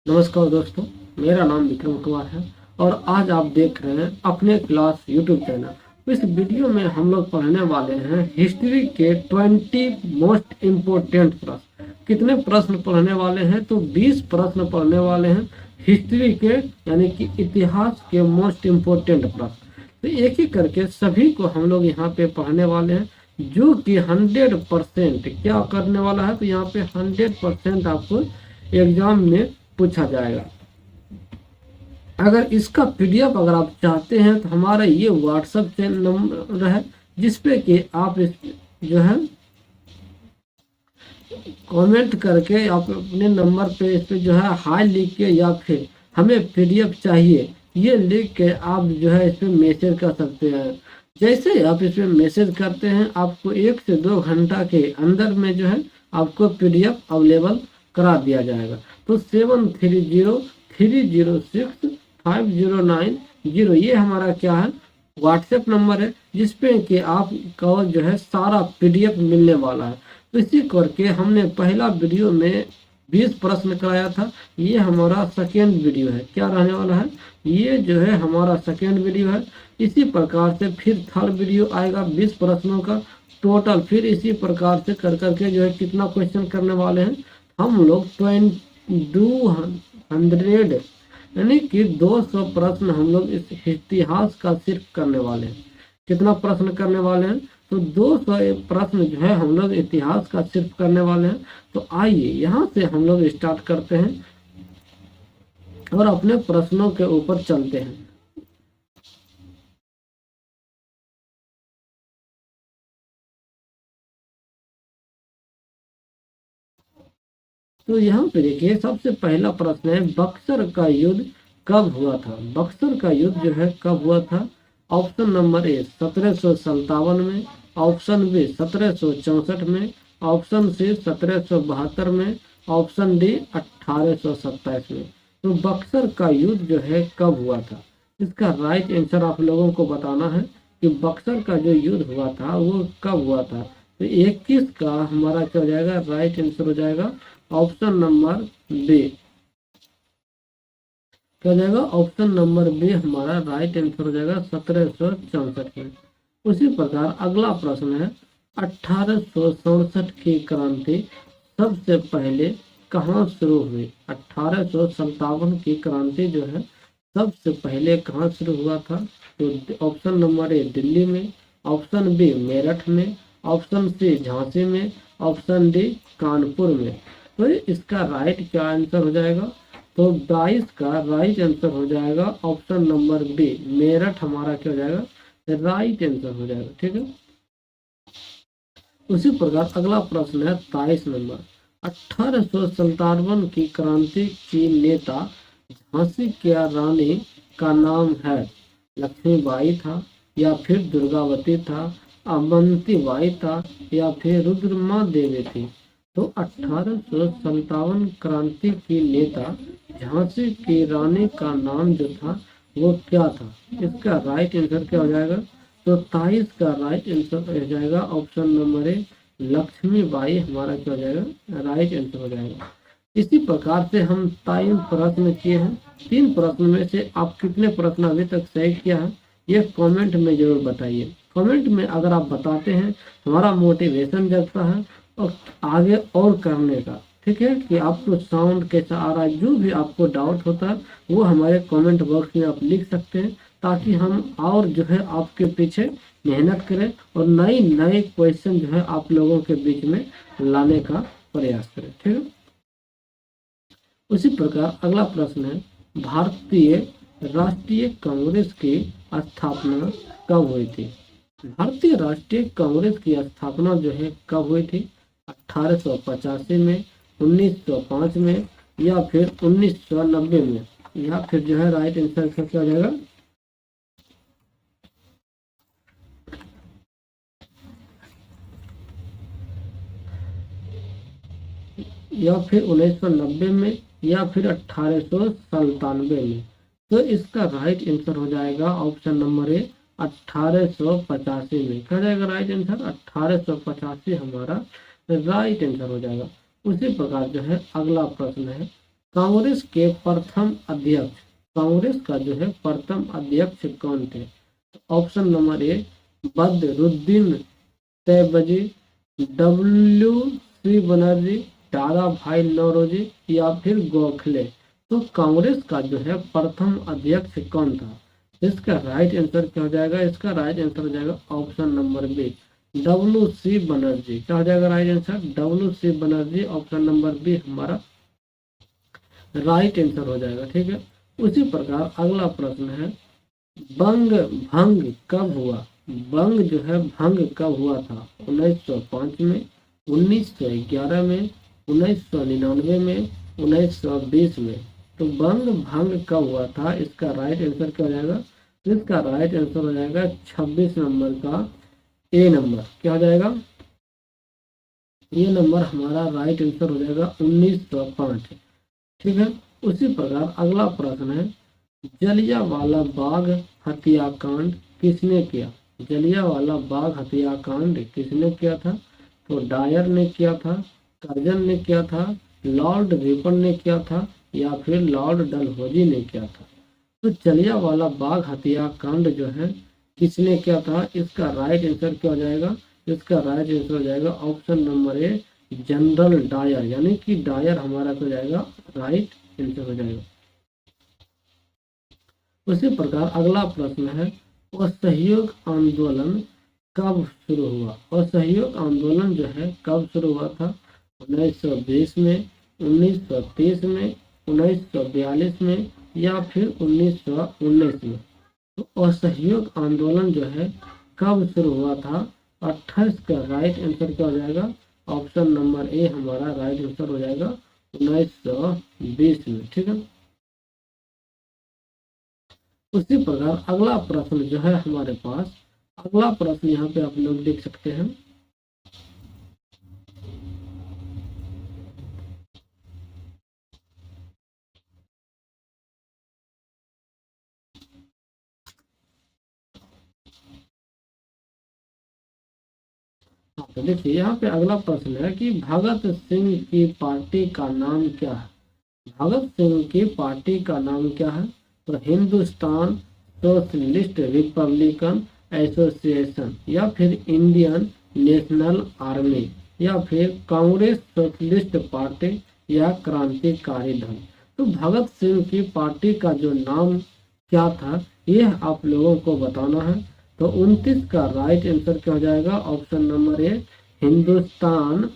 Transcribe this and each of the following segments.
नमस्कार दोस्तों, मेरा नाम विक्रम कुमार है और आज आप देख रहे हैं अपने क्लास यूट्यूब चैनल। इस वीडियो में हम लोग पढ़ने वाले हैं हिस्ट्री के 20 मोस्ट इम्पोर्टेंट प्रश्न। कितने प्रश्न पढ़ने वाले हैं? तो 20 प्रश्न पढ़ने वाले हैं हिस्ट्री के, यानी कि इतिहास के मोस्ट इम्पोर्टेंट प्रश्न। तो एक एक करके सभी को हम लोग यहाँ पे पढ़ने वाले हैं, जो कि 100% क्या करने वाला है। तो यहाँ पे 100% आपको एग्जाम में पूछा जाएगा। अगर इसका पीडीएफ अगर आप चाहते हैं तो हमारा ये व्हाट्सएप चैनल नंबर है, जिसपे कि आप इस जो है कमेंट करके आप अपने नंबर पे इस पे जो है हाई लिख के या फिर हमें पीडीएफ चाहिए ये लिख के आप जो है इस पे मैसेज कर सकते हैं। जैसे ही आप इस पे मैसेज करते हैं, आपको 1 से 2 घंटा के अंदर में जो है आपको पीडीएफ अवेलेबल करा दिया जाएगा। तो 7303065090 ये हमारा क्या है, व्हाट्सएप नंबर है, जिसपे कि आपको जो है सारा पीडीएफ मिलने वाला है। तो इसी करके हमने पहला वीडियो में 20 प्रश्न कराया था, ये हमारा सेकेंड वीडियो है। क्या रहने वाला है, ये जो है हमारा सेकेंड वीडियो है। इसी प्रकार से फिर थर्ड वीडियो आएगा 20 प्रश्नों का टोटल। फिर इसी प्रकार से कर करके जो है कितना क्वेश्चन करने वाले हैं हम लोग 200 यानी कि 200 प्रश्न हम लोग इस इतिहास का सिर्फ करने वाले हैं। कितना प्रश्न करने वाले हैं? तो 200 प्रश्न जो है हम लोग इतिहास का सिर्फ करने वाले हैं। तो आइए यहाँ से हम लोग स्टार्ट करते हैं और अपने प्रश्नों के ऊपर चलते हैं। तो यहाँ पे देखिए, सबसे पहला प्रश्न है, बक्सर का युद्ध कब हुआ था? बक्सर का युद्ध जो है कब हुआ था? ऑप्शन नंबर ए 1757 में, ऑप्शन बी 1764 में, ऑप्शन सी 1772 में, ऑप्शन डी 1827 में। तो बक्सर का युद्ध जो है कब हुआ था? इसका राइट आंसर आप लोगों को बताना है कि बक्सर का जो युद्ध हुआ था वो कब हुआ था। तो 21 का हमारा क्या हो जाएगा, राइट आंसर हो जाएगा ऑप्शन नंबर बी। क्या हो जाएगा, ऑप्शन नंबर बी हमारा राइट आंसर हो जाएगा 1764 में। उसी प्रकार अगला प्रश्न है, 1867 की क्रांति सबसे पहले कहाँ शुरू हुई? 1857 की क्रांति जो है सबसे पहले कहाँ शुरू हुआ था? तो ऑप्शन नंबर ए दिल्ली में, ऑप्शन बी मेरठ में, ऑप्शन सी झांसी में, ऑप्शन डी कानपुर में। तो इसका राइट क्या आंसर हो जाएगा? तो 22 का राइट आंसर हो जाएगा ऑप्शन नंबर बी, मेरठ हमारा क्या हो जाएगा, राइट आंसर हो जाएगा। ठीक है। उसी प्रकार अगला प्रश्न है 23 नंबर, 1857 की क्रांति की नेता झांसी की रानी का नाम है? लक्ष्मीबाई था, या फिर दुर्गावती था, अवंतीबाई था, या फिर रुद्रमा देवी थी। तो 1857 क्रांति की नेता झांसी की रानी का नाम जो था वो क्या था? इसका राइट आंसर क्या हो जाएगा? तो 23 का राइट आंसर हो जाएगा ऑप्शन नंबर ए, लक्ष्मीबाई हमारा क्या हो जाएगा, राइट आंसर हो जाएगा। इसी प्रकार से हम 3 प्रश्न किए हैं। 3 प्रश्न में से आप कितने प्रश्न अभी तक सही किया है ये कमेंट में जरूर बताइए। कमेंट में अगर आप बताते हैं हमारा मोटिवेशन जगता है और आगे और करने का। ठीक है, कि आपको साउंड कैसा आ रहा है, जो भी आपको डाउट होता है वो हमारे कमेंट बॉक्स में आप लिख सकते हैं, ताकि हम और जो है आपके पीछे मेहनत करें और नए नए क्वेश्चन जो है आप लोगों के बीच में लाने का प्रयास करें। ठीक है। उसी प्रकार अगला प्रश्न है, भारतीय राष्ट्रीय कांग्रेस की स्थापना कब हुई थी? भारतीय राष्ट्रीय कांग्रेस की स्थापना जो है कब हुई थी? 1885 में, 1905 में, या फिर 1990 में, या फिर जो है राइट आंसर क्या हो जाएगा, या फिर 1990 में, या फिर 1897 में। तो इसका राइट आंसर हो जाएगा ऑप्शन नंबर ए, 1885 में। क्या जाएगा राइट आंसर? 1885 हमारा राइट आंसर हो जाएगा। उसी प्रकार जो है अगला प्रश्न है, कांग्रेस के प्रथम अध्यक्ष, कांग्रेस का जो है प्रथम अध्यक्ष कौन थे? ऑप्शन नंबर ए बदरुद्दीन तैयबजी, W.C. बनर्जी, दादा भाई नौरोजी या फिर गोखले। तो कांग्रेस का जो है प्रथम अध्यक्ष कौन था? इसका राइट आंसर क्या हो जाएगा? इसका राइट आंसर हो जाएगा option number B W.C. Banerjee. क्या हो जाएगा right answer? W.C. Banerjee, option number B हमारा राइट आंसर हो जाएगा। ठीक है, उसी प्रकार अगला प्रश्न है, बंग भंग कब हुआ? बंग जो है भंग कब हुआ था? 1905 में, 1911 में, 1999 में, 1920 में। तो बंग भंग कब हुआ था? इसका राइट आंसर क्या हो जाएगा? इसका राइट आंसर हो जाएगा 26 नंबर का ए नंबर। क्या हो जाएगा? ये नंबर हमारा राइट आंसर हो जाएगा 1905। ठीक है, उसी प्रकार अगला प्रश्न है, जलियांवाला बाग हत्याकांड किसने किया? जलियांवाला बाग हत्याकांड किसने किया था? तो डायर ने किया था, कर्जन ने किया था, लॉर्ड रिपन ने किया था या फिर लॉर्ड डलहौजी ने किया था। तो जलियांवाला बाग हत्याकांड जो है किसने किया था? इसका राइट आंसर क्या हो जाएगा? इसका राइट आंसर हो जाएगा option number A general Dyer, यानी कि डायर हमारा हो जाएगा राइट आंसर हो जाएगा। उसी प्रकार अगला प्रश्न है, असहयोग आंदोलन कब शुरू हुआ? असहयोग आंदोलन जो है कब शुरू हुआ था? 1920 में, 1930 में, 1942 में या फिर 1919 में। तो असहयोग आंदोलन जो है कब शुरू हुआ था? 28 का राइट आंसर क्या हो जाएगा? ऑप्शन नंबर ए हमारा राइट आंसर हो जाएगा 1920 में। ठीक है, उसी प्रकार अगला प्रश्न जो है हमारे पास, अगला प्रश्न यहाँ पे आप लोग देख सकते हैं, तो देखिए यहाँ पे अगला प्रश्न है कि भगत सिंह की पार्टी का नाम क्या है? भगत सिंह की पार्टी का नाम क्या है? तो हिंदुस्तान सोशलिस्ट रिपब्लिकन एसोसिएशन या फिर इंडियन नेशनल आर्मी या फिर कांग्रेस सोशलिस्ट पार्टी या क्रांतिकारी दल। तो भगत सिंह की पार्टी का जो नाम क्या था यह आप लोगों को बताना है। तो 29 का राइट आंसर क्या हो जाएगा? ऑप्शन नंबर ए हिंदुस्तान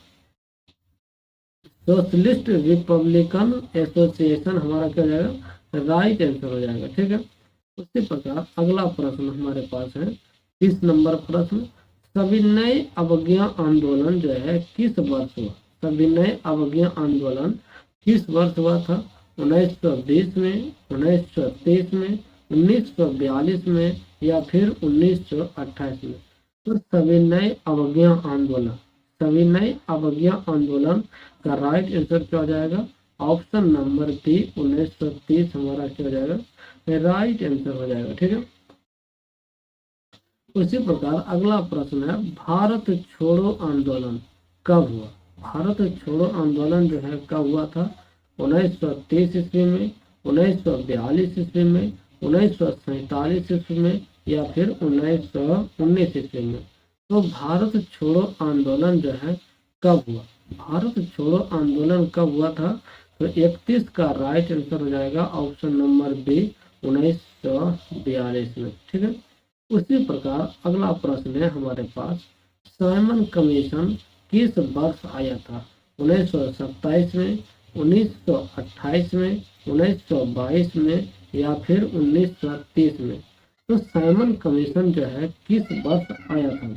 सोशलिस्ट रिपब्लिकन एसोसिएशन हमारा क्या हो जाएगा? राइट आंसर हो जाएगा। ठीक है, उसी प्रकार अगला प्रश्न हमारे पास है 30 नंबर प्रश्न, सविनय अवज्ञा आंदोलन जो है किस वर्ष हुआ? सविनय अवज्ञा आंदोलन किस वर्ष हुआ था? 1920 में, 1930 में, 1942 में या फिर 1928 में। तो सविनय अवज्ञा आंदोलन, सविनय अवज्ञा आंदोलन का राइट आंसर क्या हो जाएगा? ऑप्शन नंबर बी 1930 हमारा क्या हो जाएगा? राइट आंसर हो जाएगा। ठीक है, उसी प्रकार अगला प्रश्न है, भारत छोड़ो आंदोलन कब हुआ? भारत छोड़ो आंदोलन जो है कब हुआ था? 1930 ईस्वी में, 1942 ईस्वी में, 1947 ईस्वी में या फिर 1919 ईस्वी में। तो भारत छोड़ो आंदोलन जो है कब हुआ? भारत छोड़ो आंदोलन कब हुआ था? तो 31 का राइट आंसर हो जाएगा ऑप्शन नंबर बी 1942 में। ठीक है, उसी प्रकार अगला प्रश्न है हमारे पास, साइमन कमीशन किस वर्ष आया था? 1927 में, 1928 में, 1922 में या फिर 1930 में। तो साइमन कमीशन जो है किस वर्ष आया था?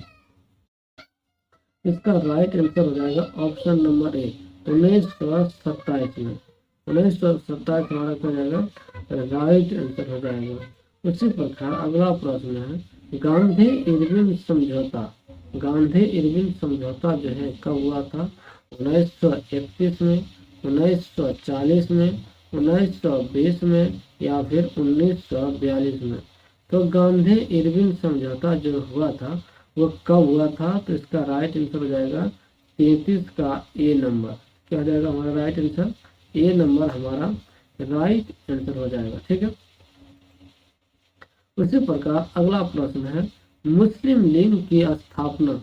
इसका राइट आंसर हो जाएगा ऑप्शन नंबर ए 1927 में। 1927 हमारा क्या हो जाएगा? राइट आंसर हो जाएगा। उसी प्रकार अगला प्रश्न है, गांधी इरविन समझौता, गांधी इरविन समझौता जो है कब हुआ था? 1931 में, 1940 में, 1920 में या फिर 1942 में। तो गांधी इरविन समझौता जो हुआ था वो कब हुआ था? तो इसका राइट आंसर हो जाएगा 33 का ए नंबर। क्या हो जाएगा हमारा राइट आंसर? ए नंबर हमारा राइट आंसर हो जाएगा। ठीक है, उसी प्रकार अगला प्रश्न है मुस्लिम लीग की स्थापना,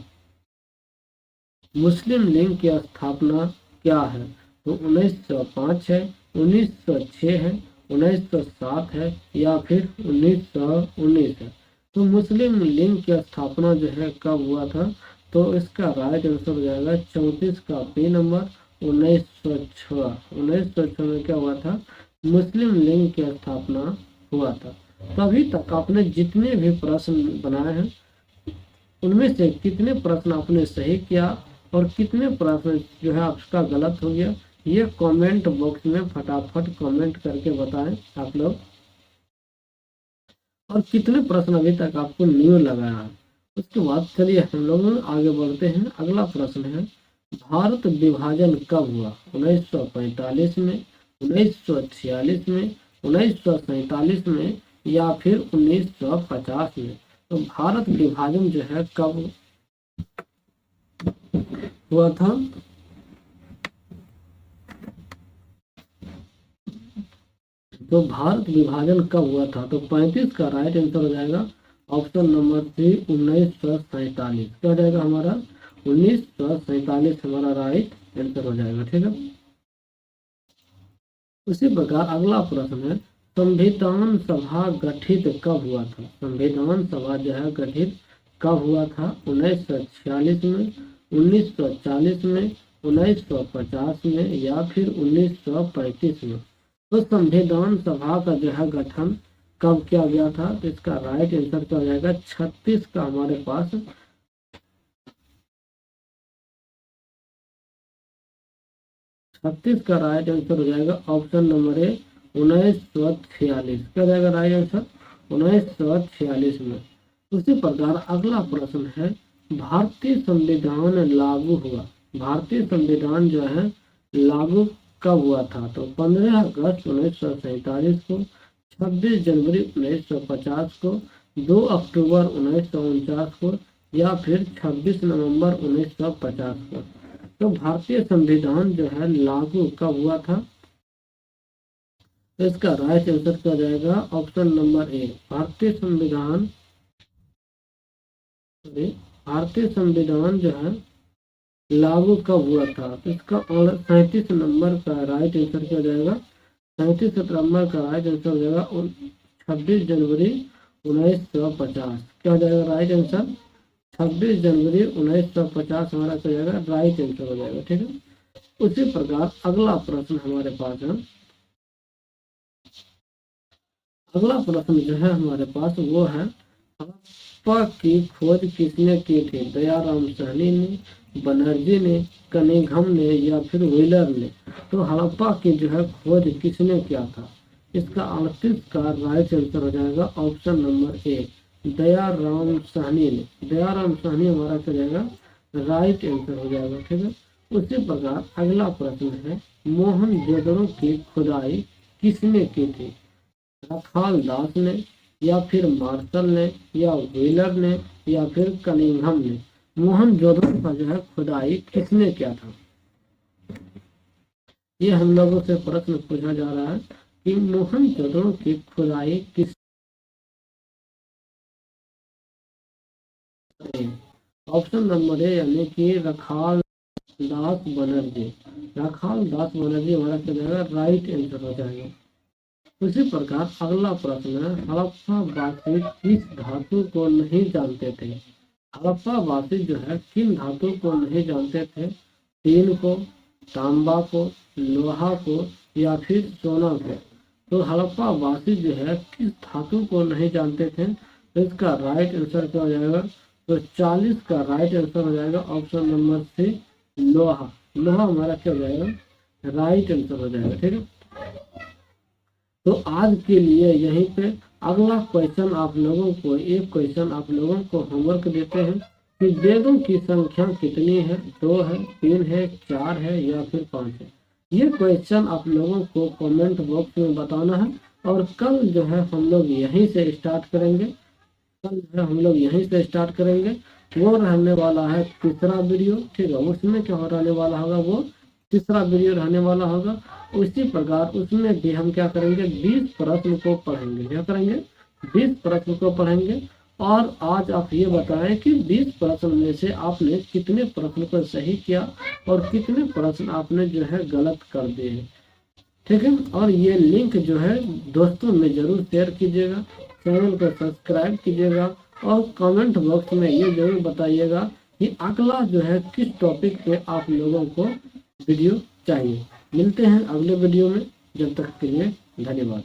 मुस्लिम लीग की स्थापना क्या है? तो 1905 है, 1906 है, 1907 है या फिर 1919 है। तो मुस्लिम लीग की स्थापना जो है कब हुआ था? तो इसका राइट आंसर हो जाएगा 34 का बी नंबर 1906। 1906 में क्या हुआ था? मुस्लिम लीग की स्थापना हुआ था। तो अभी तक आपने जितने भी प्रश्न बनाए हैं उनमें से कितने प्रश्न आपने सही किया और कितने प्रश्न जो है आपका गलत हो गया, ये कमेंट बॉक्स में फटाफट कमेंट करके बताएं आप लोग। और कितने प्रश्न अभी तक आपको न्यू लगा है। उसके बाद चलिए हम लोग आगे बढ़ते हैं। अगला प्रश्न है भारत विभाजन कब हुआ? 1945 में, 1946 में, 1947 में या फिर 1950 में। तो भारत विभाजन जो है कब हुआ था? तो भारत विभाजन कब हुआ था? तो 35 का राइट आंसर हो जाएगा ऑप्शन नंबर सी 1947। क्या हो जाएगा हमारा? 1947 हमारा राइट आंसर हो जाएगा। ठीक है, उसी प्रकार अगला प्रश्न है संविधान सभा गठित कब हुआ था? संविधान सभा जो है गठित कब हुआ था? 1946 में, 1940 में, 1950 में या फिर 1935 में। तो संविधान सभा का जो है गठन कब किया गया था? तो इसका राइट आंसर क्या हो जाएगा? 36 का हमारे पास 36 का राइट आंसर हो जाएगा ऑप्शन नंबर ए 1946। क्या जाएगा राइट आंसर? 1946 में। उसी प्रकार अगला प्रश्न है भारतीय संविधान लागू हुआ, भारतीय संविधान जो है लागू कब हुआ था? तो 15 अगस्त 1947 को, 26 जनवरी 1950 को, 2 अक्टूबर 1949 को या फिर 26 नवंबर 1950 को। तो भारतीय संविधान जो है लागू कब हुआ था? तो इसका राइट आंसर क्या जाएगा? ऑप्शन नंबर ए भारतीय संविधान, भारतीय संविधान जो है लागू कब हुआ था? तो इसका 37 नंबर का राइट आंसर क्या जाएगा? 37 नंबर का राइट आंसर हो जाएगा 26 जनवरी 1950। क्या हो जाएगा राइट आंसर? 26 जनवरी 1950 हमारा क्या जाएगा? राइट आंसर हो जाएगा। ठीक है, उसी प्रकार अगला प्रश्न हमारे पास है, अगला प्रश्न जो है हमारे पास वो है हड़प्पा की खोज किसने की थी? दयाराम साहनी ने, बनर्जी ने, कनिंघम ने या फिर व्हीलर ने। तो हड़प्पा की जो है खोज किसने किया था? इसका 38 का राइट आंसर हो जाएगा ऑप्शन नंबर ए दयाराम साहनी ने। दयाराम साहनी हमारा क्या जाएगा? राइट आंसर हो जाएगा। ठीक है, उसी प्रकार अगला प्रश्न है मोहनजोदड़ो की खुदाई किसने की थी? रखाल दास ने या फिर मार्शल ने या व्हीलर ने या फिर कनिंघम ने। मोहनजोदड़ो का जो है खुदाई किसने किया था? ये हम लोगों से प्रश्न पूछा जा रहा है कि मोहनजोदड़ो की खुदाई किस। ऑप्शन नंबर ए यानी कि रखाल दास बनर्जी। रखाल दास बनर्जी हमारा क्या जाएगा? राइट आंसर हो जाएगा। उसी प्रकार अगला प्रश्न है हड़प्पा वासी किस धातु को नहीं जानते थे? हड़प्पा वासी जो है किन धातु को नहीं जानते थे? टीन को, तांबा को, लोहा को या फिर सोना को। तो हड़प्पा वासी जो है किस धातु को नहीं जानते थे? तो इसका राइट आंसर क्या हो जाएगा? तो 40 का राइट आंसर हो जाएगा ऑप्शन नंबर सी लोहा। लोहा हमारा क्या हो जाएगा? राइट आंसर हो जाएगा। ठीक है, तो आज के लिए यहीं पे अगला क्वेश्चन आप लोगों को, एक क्वेश्चन आप लोगों को होमवर्क देते हैं कि वेदों की संख्या कितनी है? 2 है, 3 है, 4 है या फिर 5 है? ये क्वेश्चन आप लोगों को कमेंट बॉक्स में बताना है। और कल जो है हम लोग यहीं से स्टार्ट करेंगे, कल जो है हम लोग यहीं से स्टार्ट करेंगे। वो रहने वाला है तीसरा वीडियो। ठीक है, उसमें क्या रहने वाला होगा? वो तीसरा वीडियो रहने वाला होगा। उसी प्रकार उसमें भी हम क्या करेंगे, 20 प्रश्न को पढ़ेंगे। क्या करेंगे, 20 प्रश्न को पढ़ेंगे। और आज आप ये बताएं कि 20 प्रश्न में से आपने कितने प्रश्न को सही किया और कितने प्रश्न आपने जो है गलत कर दिए हैं। ठीक है, और ये लिंक जो है दोस्तों में जरूर शेयर कीजिएगा, चैनल को सब्सक्राइब कीजिएगा और कमेंट बॉक्स में ये जरूर बताइएगा कि अगला जो है किस टॉपिक पे आप लोगों को वीडियो चाहिए। मिलते हैं अगले वीडियो में, जब तक के लिए धन्यवाद।